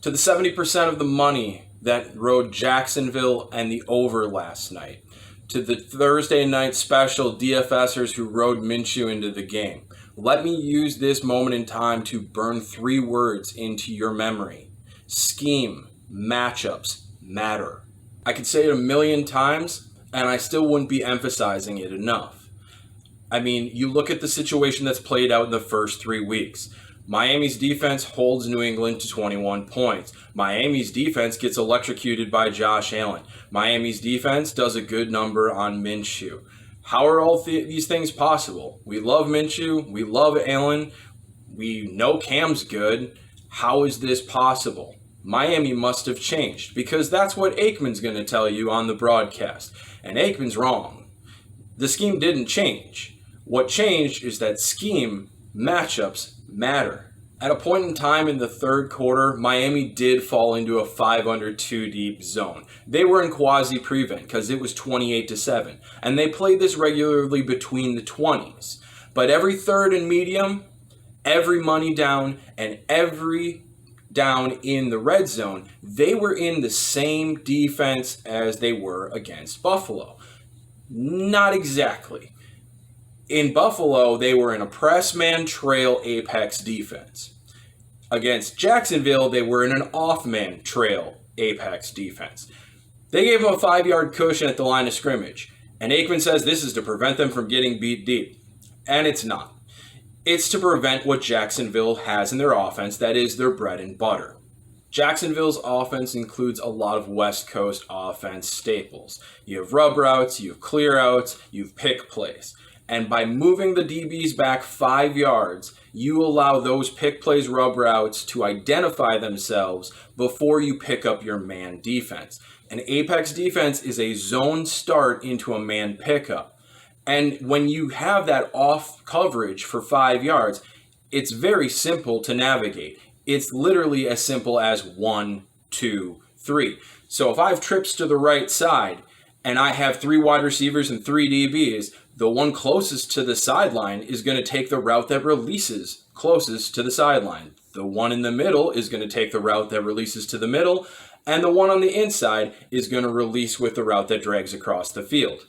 To the 70% of the money that rode Jacksonville and the over last night. To the Thursday night special DFSers who rode Minshew into the game. Let me use this moment in time to burn 3 words into your memory. Scheme, matchups, matter. I could say it a million times, and I still wouldn't be emphasizing it enough. I mean, you look at the situation that's played out in the first 3 weeks. Miami's defense holds New England to 21 points. Miami's defense gets electrocuted by Josh Allen. Miami's defense does a good number on Minshew. How are all these things possible? We love Minshew. We love Allen. We know Cam's good. How is this possible? Miami must have changed, because that's what Aikman's going to tell you on the broadcast. And Aikman's wrong. The scheme didn't change. What changed is that scheme matchups matter. At a point in time in the third quarter, Miami did fall into a 5 under 2 deep zone. They were in quasi-prevent because it was 28-7, and they played this regularly between the 20s. But every third and medium, every money down, and every down in the red zone, they were in the same defense as they were against Buffalo. Not exactly. In Buffalo, they were in a press man trail apex defense. Against Jacksonville, they were in an off man trail apex defense. They gave them a 5-yard cushion at the line of scrimmage, and Aikman says this is to prevent them from getting beat deep. And it's not. It's to prevent what Jacksonville has in their offense, that is their bread and butter. Jacksonville's offense includes a lot of West Coast offense staples. You have rub routes, you have clear outs, you have pick plays. And by moving the DBs back 5 yards, you allow those pick plays, rub routes to identify themselves before you pick up your man defense. An apex defense is a zone start into a man pickup. And when you have that off coverage for 5 yards, it's very simple to navigate. It's literally as simple as 1, 2, 3. So if I have trips to the right side and I have 3 wide receivers and 3 DBs, the one closest to the sideline is going to take the route that releases closest to the sideline. The one in the middle is going to take the route that releases to the middle, and the one on the inside is going to release with the route that drags across the field.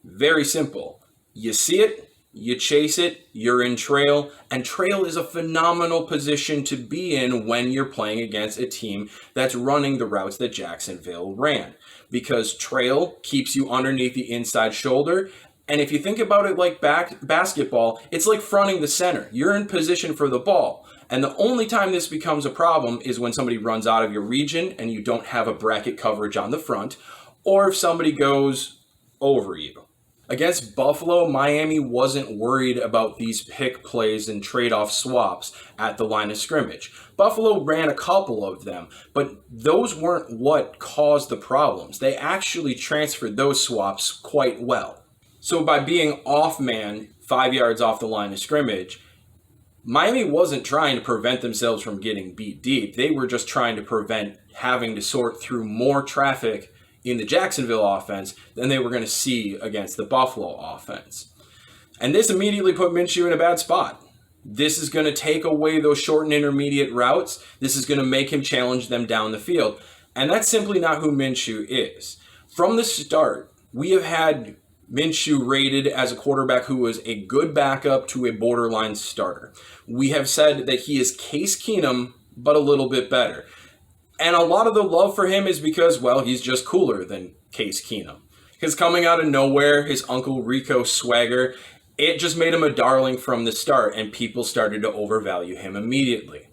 Very simple. You see it, you chase it, you're in trail, and trail is a phenomenal position to be in when you're playing against a team that's running the routes that Jacksonville ran. Because trail keeps you underneath the inside shoulder. And if you think about it like basketball, it's like fronting the center. You're in position for the ball. And the only time this becomes a problem is when somebody runs out of your region and you don't have a bracket coverage on the front, or if somebody goes over you. Against Buffalo, Miami wasn't worried about these pick plays and trade-off swaps at the line of scrimmage. Buffalo ran a couple of them, but those weren't what caused the problems. They actually transferred those swaps quite well. So by being off man 5 yards off the line of scrimmage, Miami wasn't trying to prevent themselves from getting beat deep. They were just trying to prevent having to sort through more traffic in the Jacksonville offense than they were going to see against the Buffalo offense. And this immediately put Minshew in a bad spot. This is going to take away those short and intermediate routes. This is going to make him challenge them down the field. And that's simply not who Minshew is. From the start, we have had Minshew rated as a quarterback who was a good backup to a borderline starter. We have said that he is Case Keenum, but a little bit better. And a lot of the love for him is because, well, he's just cooler than Case Keenum. Because coming out of nowhere, his Uncle Rico swagger, it just made him a darling from the start, and people started to overvalue him immediately.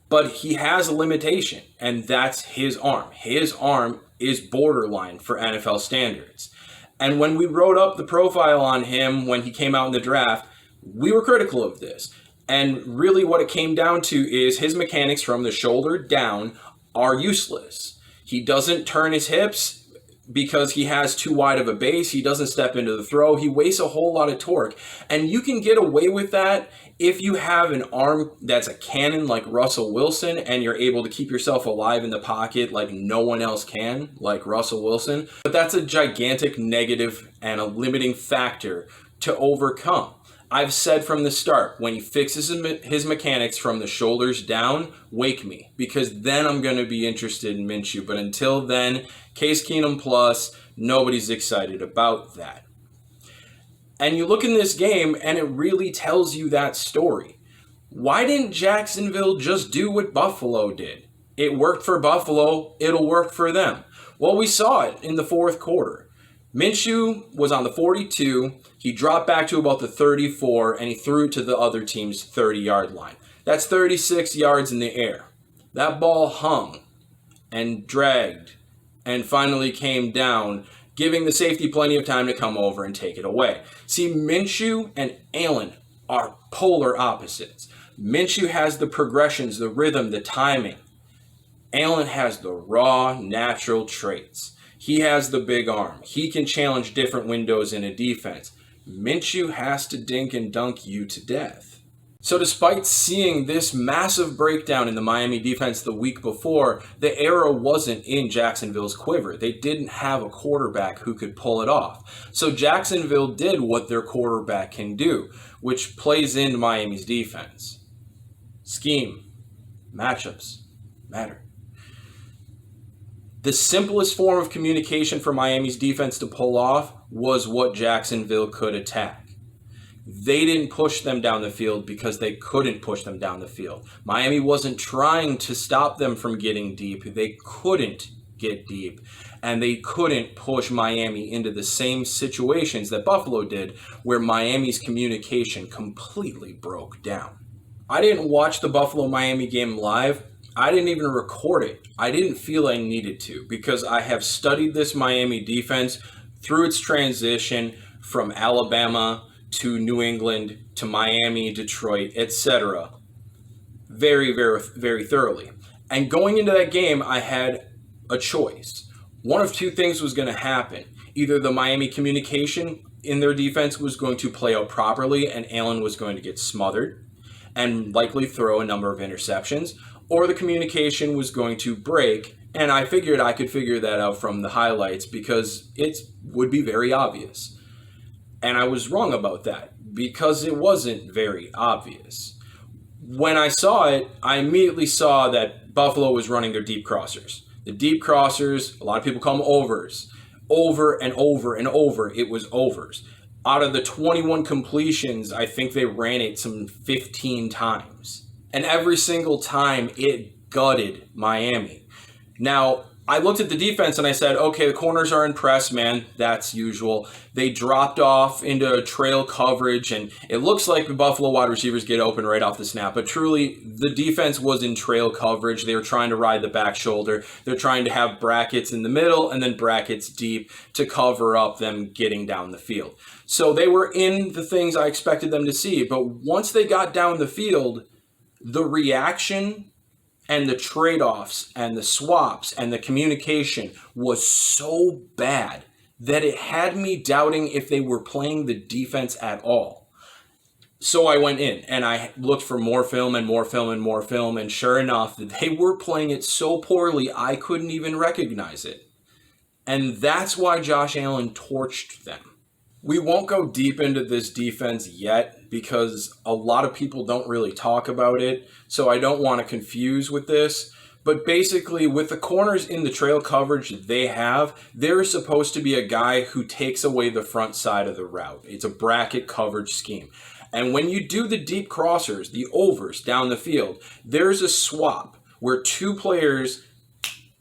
But he has a limitation, and that's his arm. His arm is borderline for NFL standards. And when we wrote up the profile on him when he came out in the draft, we were critical of this. And really what it came down to is his mechanics from the shoulder down are useless. He doesn't turn his hips because he has too wide of a base. He doesn't step into the throw. He wastes a whole lot of torque. And you can get away with that if you have an arm that's a cannon like Russell Wilson and you're able to keep yourself alive in the pocket like no one else can, like Russell Wilson. But that's a gigantic negative and a limiting factor to overcome. I've said from the start, when he fixes his mechanics from the shoulders down, wake me, because then I'm going to be interested in Minshew. But until then, Case Keenum plus, nobody's excited about that. And you look in this game, and it really tells you that story. Why didn't Jacksonville just do what Buffalo did? It worked for Buffalo, it'll work for them. Well, we saw it in the fourth quarter. Minshew was on the 42, he dropped back to about the 34, and he threw it to the other team's 30-yard line. That's 36 yards in the air. That ball hung and dragged and finally came down, giving the safety plenty of time to come over and take it away. See, Minshew and Allen are polar opposites. Minshew has the progressions, the rhythm, the timing. Allen has the raw, natural traits. He has the big arm. He can challenge different windows in a defense. Minshew has to dink and dunk you to death. So despite seeing this massive breakdown in the Miami defense the week before, the arrow wasn't in Jacksonville's quiver. They didn't have a quarterback who could pull it off. So Jacksonville did what their quarterback can do, which plays into Miami's defense. Scheme, matchups matter. The simplest form of communication for Miami's defense to pull off was what Jacksonville could attack. They didn't push them down the field because they couldn't push them down the field. Miami wasn't trying to stop them from getting deep. They couldn't get deep. And they couldn't push Miami into the same situations that Buffalo did, where Miami's communication completely broke down. I didn't watch the Buffalo-Miami game live. I didn't even record it. I didn't feel I needed to, because I have studied this Miami defense through its transition from Alabama to New England to Miami, Detroit, etc. very, very, very thoroughly. And going into that game, I had a choice. One of two things was going to happen. Either the Miami communication in their defense was going to play out properly and Allen was going to get smothered and likely throw a number of interceptions, or the communication was going to break, and I figured I could figure that out from the highlights because it would be very obvious. And I was wrong about that because it wasn't very obvious. When I saw it, I immediately saw that Buffalo was running their deep crossers. The deep crossers, a lot of people call them overs. Over and over and over, it was overs. Out of the 21 completions, I think they ran it some 15 times. And every single time, it gutted Miami. Now, I looked at the defense and I said, okay, the corners are in press, man. That's usual. They dropped off into trail coverage, and it looks like the Buffalo wide receivers get open right off the snap. But truly, the defense was in trail coverage. They were trying to ride the back shoulder. They're trying to have brackets in the middle and then brackets deep to cover up them getting down the field. So they were in the things I expected them to see. But once they got down the field, the reaction and the trade-offs and the swaps and the communication was so bad that it had me doubting if they were playing the defense at all. So I went in and I looked for more film and more film and more film, and sure enough, they were playing it so poorly I couldn't even recognize it. And that's why Josh Allen torched them. We won't go deep into this defense yet because a lot of people don't really talk about it, so I don't want to confuse with this. But basically, with the corners in the trail coverage they have, there's supposed to be a guy who takes away the front side of the route. It's a bracket coverage scheme. And when you do the deep crossers, the overs down the field, there's a swap where two players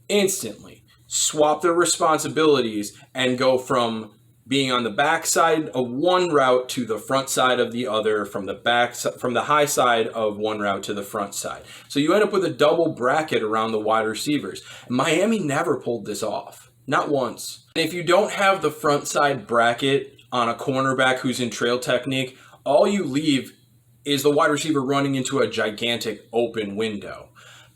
instantly swap their responsibilities and go from being on the back side of one route to the front side of the other, from the high side of one route to the front side. So you end up with a double bracket around the wide receivers. Miami never pulled this off, not once. And if you don't have the front side bracket on a cornerback who's in trail technique, all you leave is the wide receiver running into a gigantic open window.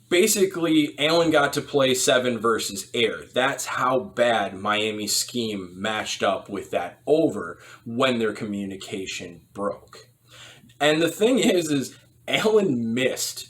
Basically, Allen got to play 7 versus air. That's how bad Miami's scheme matched up with that over when their communication broke. And the thing is Allen missed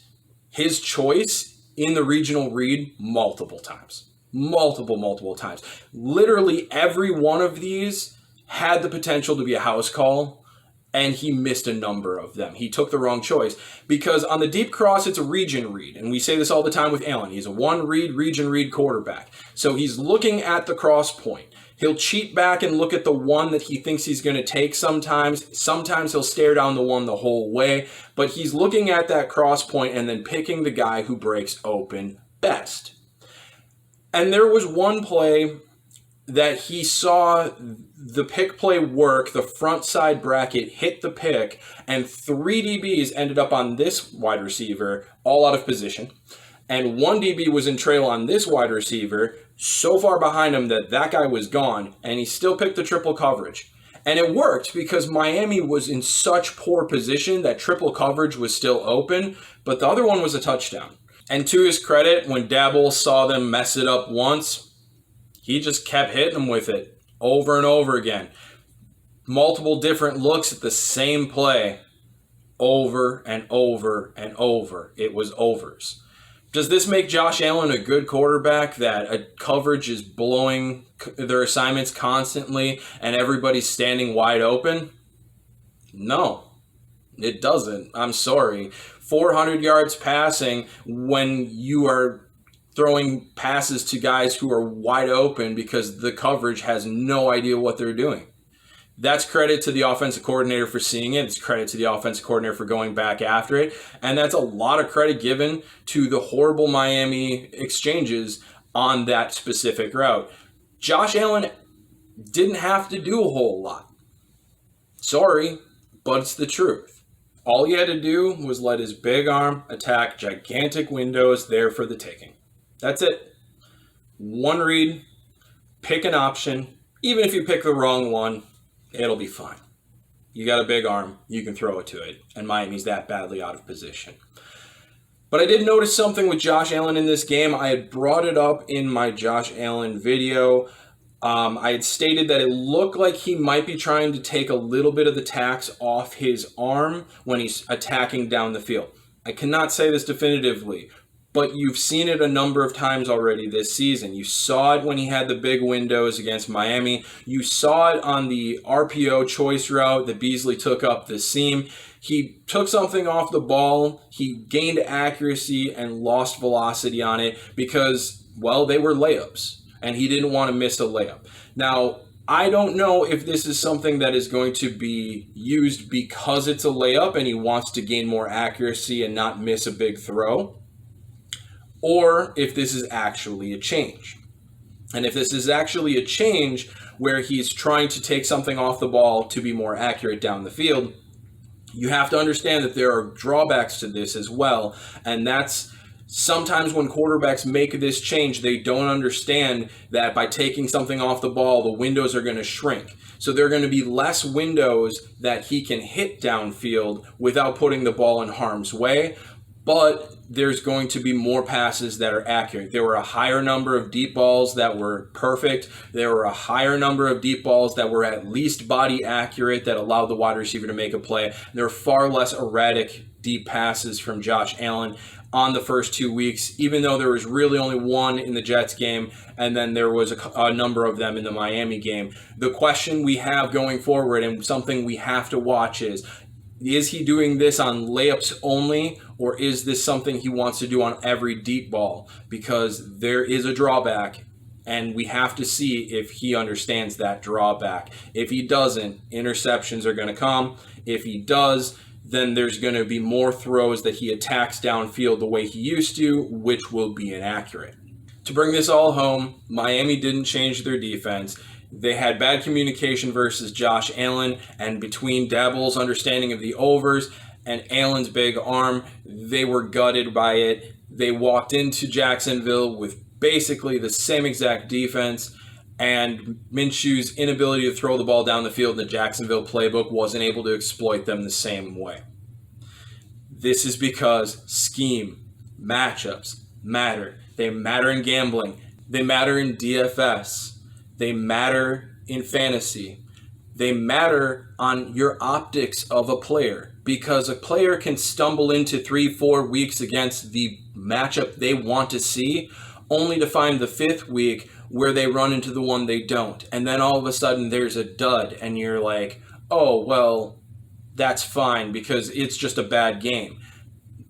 his choice in the regional read multiple times. Multiple times. Literally every one of these had the potential to be a house call, and he missed a number of them. He took the wrong choice because on the deep cross, it's a region read. And we say this all the time with Allen. He's a one read, region read quarterback. So he's looking at the cross point. He'll cheat back and look at the one that he thinks he's going to take sometimes. Sometimes he'll stare down the one the whole way. But he's looking at that cross point and then picking the guy who breaks open best. And there was one play that he saw the pick play work, the front side bracket hit the pick, and 3 DBs ended up on this wide receiver, all out of position. And 1 DB was in trail on this wide receiver, so far behind him that that guy was gone, and he still picked the triple coverage. And it worked because Miami was in such poor position that triple coverage was still open, but the other one was a touchdown. And to his credit, when Dabble saw them mess it up once, he just kept hitting them with it over and over again. Multiple different looks at the same play over and over and over. It was overs. Does this make Josh Allen a good quarterback that a coverage is blowing their assignments constantly and everybody's standing wide open? No, it doesn't. I'm sorry. 400 yards passing when you are throwing passes to guys who are wide open because the coverage has no idea what they're doing. That's credit to the offensive coordinator for seeing it. It's credit to the offensive coordinator for going back after it. And that's a lot of credit given to the horrible Miami exchanges on that specific route. Josh Allen didn't have to do a whole lot. Sorry, but it's the truth. All he had to do was let his big arm attack gigantic windows there for the taking. That's it. One read, pick an option. Even if you pick the wrong one, it'll be fine. You got a big arm, you can throw it to it. And Miami's that badly out of position. But I did notice something with Josh Allen in this game. I had brought it up in my Josh Allen video. I had stated that it looked like he might be trying to take a little bit of the tax off his arm when he's attacking down the field. I cannot say this definitively, but you've seen it a number of times already this season. You saw it when he had the big windows against Miami. You saw it on the RPO choice route that Beasley took up the seam. He took something off the ball. He gained accuracy and lost velocity on it because, well, they were layups, and he didn't want to miss a layup. Now, I don't know if this is something that is going to be used because it's a layup and he wants to gain more accuracy and not miss a big throw, or if this is actually a change. And if this is actually a change where he's trying to take something off the ball to be more accurate down the field, you have to understand that there are drawbacks to this as well. And that's sometimes when quarterbacks make this change, they don't understand that by taking something off the ball, the windows are going to shrink. So there are going to be less windows that he can hit downfield without putting the ball in harm's way. But there's going to be more passes that are accurate. There were a higher number of deep balls that were perfect. There were a higher number of deep balls that were at least body accurate that allowed the wide receiver to make a play. There were far less erratic deep passes from Josh Allen on the first 2 weeks, even though there was really only one in the Jets game, and then there was a number of them in the Miami game. The question we have going forward, and something we have to watch, is he doing this on layups only, or is this something he wants to do on every deep ball? Because there is a drawback, and we have to see if he understands that drawback. If he doesn't, interceptions are going to come. If he does, then there's going to be more throws that he attacks downfield the way he used to, which will be inaccurate. To bring this all home, Miami didn't change their defense. They had bad communication versus Josh Allen, and between Dabble's understanding of the overs and Allen's big arm, they were gutted by it. They walked into Jacksonville with basically the same exact defense, and Minshew's inability to throw the ball down the field in the Jacksonville playbook wasn't able to exploit them the same way. This is because scheme, matchups matter. They matter in gambling. They matter in DFS. They matter in fantasy. They matter on your optics of a player, because a player can stumble into 3-4 weeks against the matchup they want to see, only to find the 5th week where they run into the one they don't. And then all of a sudden there's a dud, and you're like, oh, well, that's fine because it's just a bad game.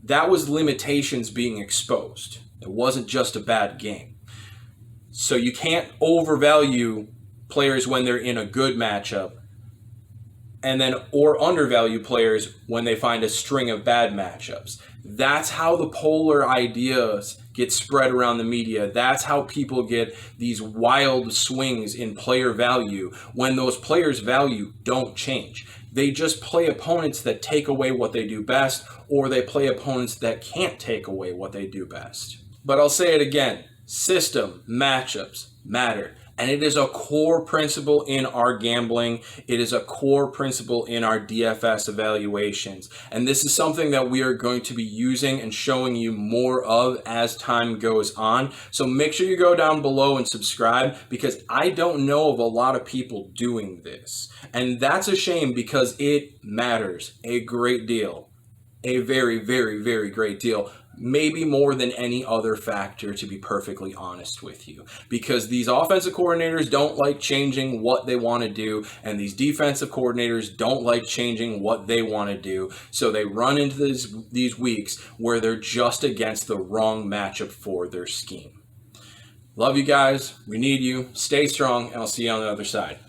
That was limitations being exposed. It wasn't just a bad game. So you can't overvalue players when they're in a good matchup or undervalue players when they find a string of bad matchups. That's how the polar ideas get spread around the media. That's how people get these wild swings in player value when those players' value don't change. They just play opponents that take away what they do best, or they play opponents that can't take away what they do best. But I'll say it again, system matchups matter. And it is a core principle in our gambling. It is a core principle in our DFS evaluations. And this is something that we are going to be using and showing you more of as time goes on. So make sure you go down below and subscribe, because I don't know of a lot of people doing this. And that's a shame, because it matters a great deal. A very, very, very great deal. Maybe more than any other factor, to be perfectly honest with you, because these offensive coordinators don't like changing what they want to do, and these defensive coordinators don't like changing what they want to do. So they run into these weeks where they're just against the wrong matchup for their scheme. Love you guys. We need you. Stay strong, and I'll see you on the other side.